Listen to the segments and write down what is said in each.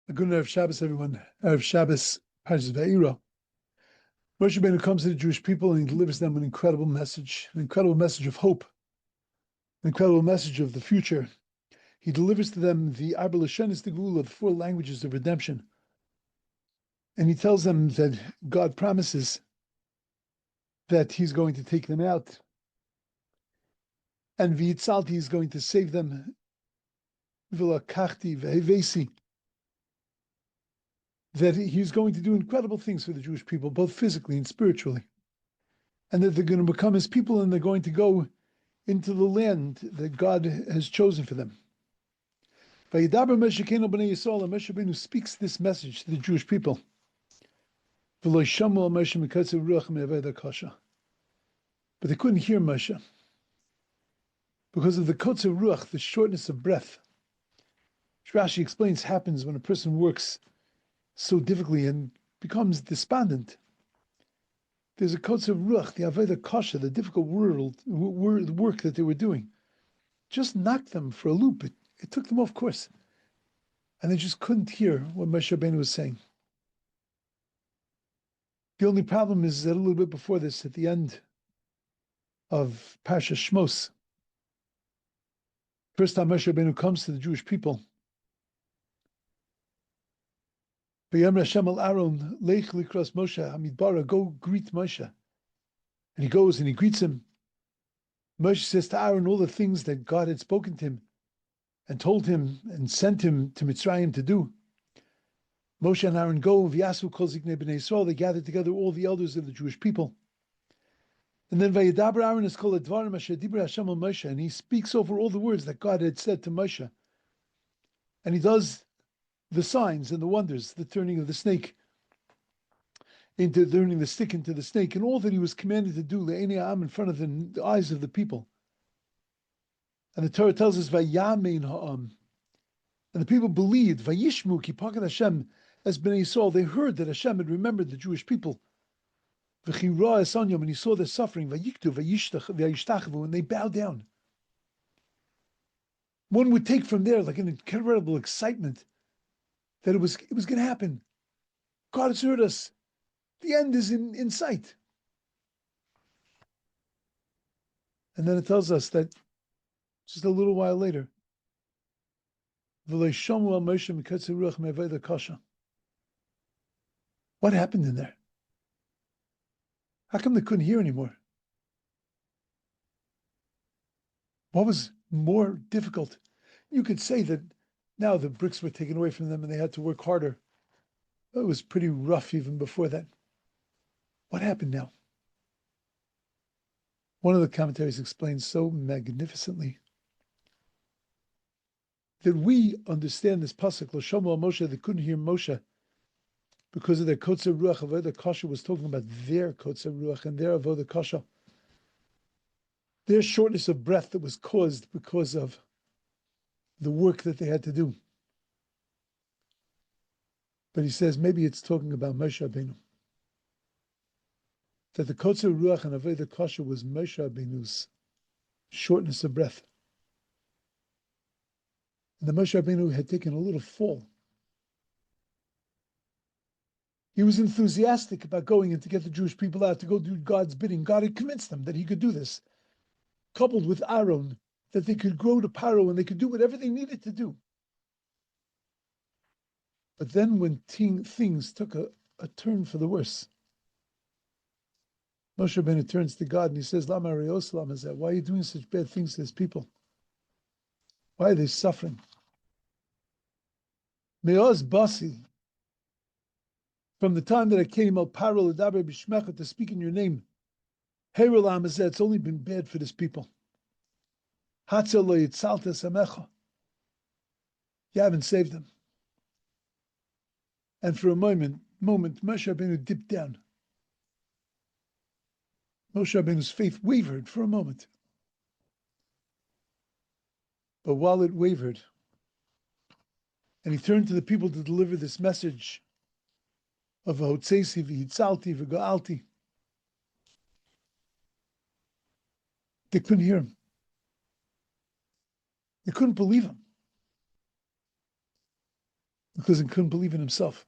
A good Erev Shabbos, everyone. Erev Shabbos, Parshas Va'eira. Moshe Rabbeinu comes to the Jewish people and he delivers them an incredible message of hope, an incredible message of the future. He delivers to them the Arba Lashonos Tegula, the 4 languages of redemption. And he tells them that God promises that he's going to take them out. And V'itzalti is going to save them. V'lakachti v'hevesi. That he's going to do incredible things for the Jewish people, both physically and spiritually. And that they're going to become his people and they're going to go into the land that God has chosen for them. Vayidaber Moshe Keno b'nei Yisrael, and Moshe Rabbeinu speaks this message to the Jewish people. V'lo shamu al Moshe mikatzer ruach me'aved kasha. But they couldn't hear Moshe because of the kotzer ruach, the shortness of breath. Rashi explains happens when a person works so difficultly and becomes despondent. There's a kotzer ruach, the aveda kasha, the difficult work that they were doing, just knocked them for a loop. It took them off course. And they just couldn't hear what Moshe Rabbeinu was saying. The only problem is that a little bit before this, at the end of Parshas Shmos, first time Moshe Rabbeinu comes to the Jewish people, V'yam Hashem al Aaron, Lech likras Moshe Hamidbara, go greet Moshe. And he goes and he greets him. Moshe says to Aaron all the things that God had spoken to him and told him and sent him to Mitzrayim to do. Moshe and Aaron go, V'yasu kol ziknei b'nei Yisrael, they gather together all the elders of the Jewish people. And then Vayidaber Aaron is called Advarim Asher Dibra Hashem al Moshe, and he speaks over all the words that God had said to Moshe. And he does the signs and the wonders, the turning of the snake turning the stick into the snake, and all that he was commanded to do, le'enei ha'am, in front of the eyes of the people. And the Torah tells us, Vayamein ha'am, and the people believed, Vayishmu ki pakad Hashem as b'nei Yisrael, they heard that Hashem had remembered the Jewish people. V'chi ra es anyam, and he saw their suffering, Vayiktu v'yishtachavu, and they bowed down. One would take from there like an incredible excitement that it was going to happen. God has heard us. The end is in sight. And then it tells us that just a little while later, what happened in there? How come they couldn't hear anymore? What was more difficult? You could say that now the bricks were taken away from them and they had to work harder. It was pretty rough even before that. What happened now? One of the commentaries explains so magnificently that we understand this pasuk, Lo Shomu al Moshe, they couldn't hear Moshe because of their kotzer ruach. Avodah kasha was talking about their kotzer ruach and their avodah kasha, their shortness of breath that was caused because of the work that they had to do. But he says maybe it's talking about Moshe Rabbeinu. That the kotzer ruach and avodah kasha was Moshe Rabbeinu's shortness of breath. And the Moshe Rabbeinu had taken a little fall. He was enthusiastic about going and to get the Jewish people out, to go do God's bidding. God had convinced them that he could do this. Coupled with Aaron, that they could grow to Paro and they could do whatever they needed to do. But then when things took a turn for the worse, Moshe Rabbeinu turns to God and he says, Lama re'os lama zeh? Why are you doing such bad things to this people? Why are they suffering? Me'oz basi, from the time that I came al Paro l'daber b'shmecha, to speak in your name, Heirul Amazeh, it's only been bad for this people. Hatzel lo yitzalta samecha. You haven't saved them. And for a moment, Moshe Rabbeinu dipped down. Moshe Rabbeinu's faith wavered for a moment. But while it wavered, and he turned to the people to deliver this message of Hotzesi v'hitzalti v'ga'alti, they couldn't hear him. They couldn't believe him. because he couldn't believe in himself.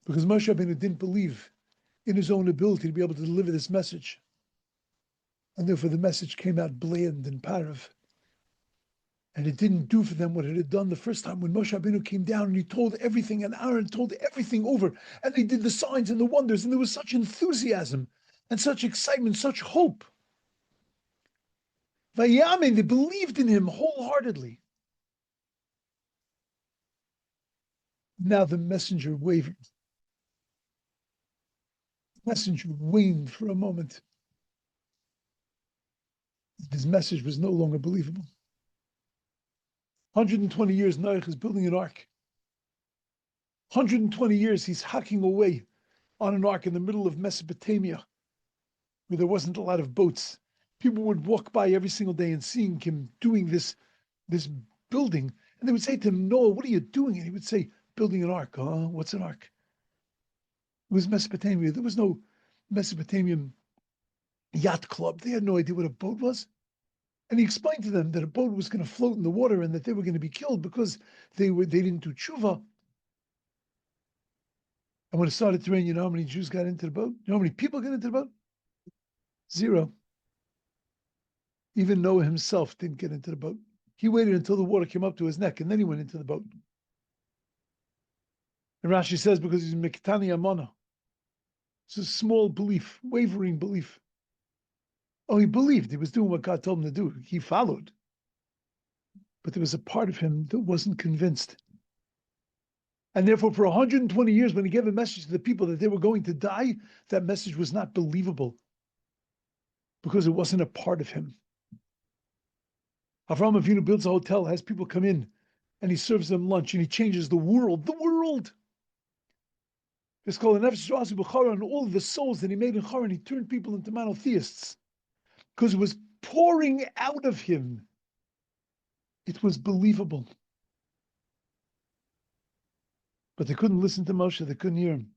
Because Moshe Rabbeinu didn't believe in his own ability to be able to deliver this message. And therefore the message came out bland and parav. And it didn't do for them what it had done the first time when Moshe Rabbeinu came down and he told everything, and Aaron told everything over, and they did the signs and the wonders, and there was such enthusiasm and such excitement, such hope. Vayamin, they believed in him wholeheartedly. Now the messenger wavered. The messenger waned for a moment. His message was no longer believable. 120 years Noach is building an ark. 120 years he's hacking away on an ark in the middle of Mesopotamia, where there wasn't a lot of boats. People would walk by every single day and seeing him doing this building, and they would say to him, Noah, what are you doing? And he would say, building an ark. Oh, what's an ark? It was Mesopotamia. There was no Mesopotamian yacht club. They had no idea what a boat was. And he explained to them that a boat was going to float in the water and that they were going to be killed because they didn't do tshuva. And when it started to rain, you know how many Jews got into the boat? You know how many people got into the boat? 0. Even Noah himself didn't get into the boat. He waited until the water came up to his neck, and then he went into the boat. And Rashi says because he's Miktani Amana. It's a small belief, wavering belief. Oh, he believed. He was doing what God told him to do. He followed. But there was a part of him that wasn't convinced. And therefore, for 120 years, when he gave a message to the people that they were going to die, that message was not believable because it wasn't a part of him. Avraham Avinu builds a hotel, has people come in, and he serves them lunch, and he changes the world. The world! It's called an Nefesh Rasu B'Chara, and all of the souls that he made in Haran, he turned people into monotheists because it was pouring out of him. It was believable. But they couldn't listen to Moshe, they couldn't hear him.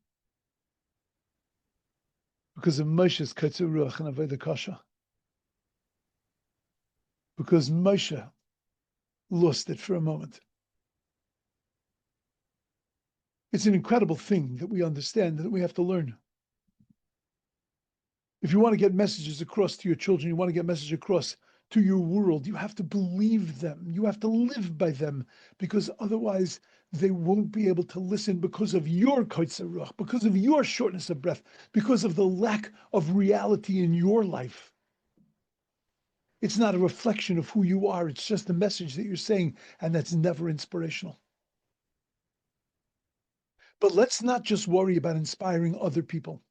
Because of Moshe's Katzur Ruach and Avodah Kasha. Because Moshe lost it for a moment. It's an incredible thing that we understand, that we have to learn. If you want to get messages across to your children, you want to get messages across to your world, you have to believe them. You have to live by them, because otherwise they won't be able to listen because of your kaitzer ruach, because of your shortness of breath, because of the lack of reality in your life. It's not a reflection of who you are. It's just a message that you're saying, and that's never inspirational. But let's not just worry about inspiring other people.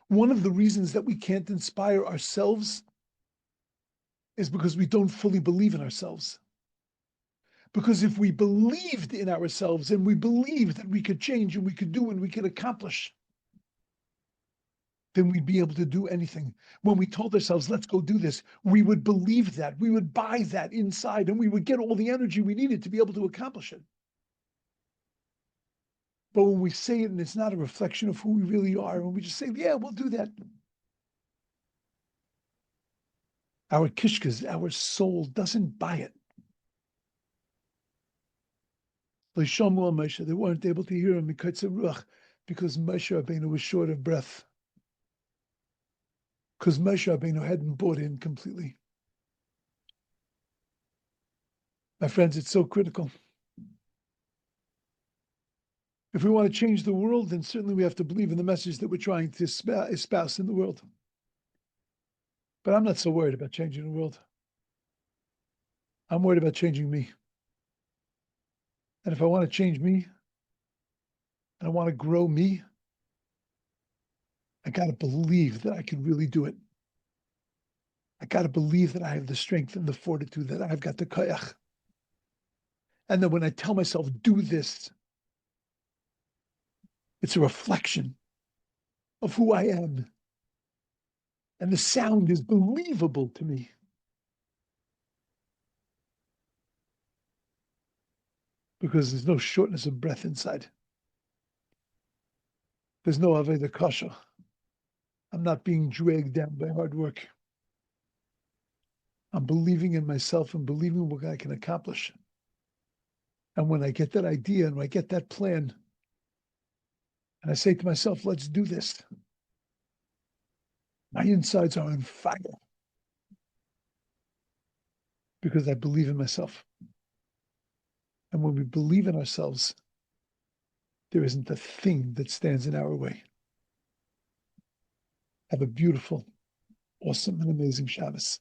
One of the reasons that we can't inspire ourselves is because we don't fully believe in ourselves. Because if we believed in ourselves and we believed that we could change and we could do and we could accomplish, then we'd be able to do anything. When we told ourselves, let's go do this, we would believe that, we would buy that inside, and we would get all the energy we needed to be able to accomplish it. But when we say it and it's not a reflection of who we really are, when we just say, yeah, we'll do that, our kishkas, our soul doesn't buy it. They weren't able to hear him because Moshe Rabbeinu was short of breath. Because Moshe Rabbeinu hadn't bought in completely. My friends, it's so critical. If we want to change the world, then certainly we have to believe in the message that we're trying to espouse in the world. But I'm not so worried about changing the world. I'm worried about changing me. And if I want to change me, and I want to grow me, I got to believe that I can really do it. I got to believe that I have the strength and the fortitude, that I've got the koyach. And then when I tell myself, do this, it's a reflection of who I am. And the sound is believable to me. Because there's no shortness of breath inside. There's no Avodah Kasha. I'm not being dragged down by hard work. I'm believing in myself and believing what I can accomplish. And when I get that idea and I get that plan, and I say to myself, let's do this, my insides are on fire because I believe in myself. And when we believe in ourselves, there isn't a thing that stands in our way. Have a beautiful, awesome, and amazing Shabbos.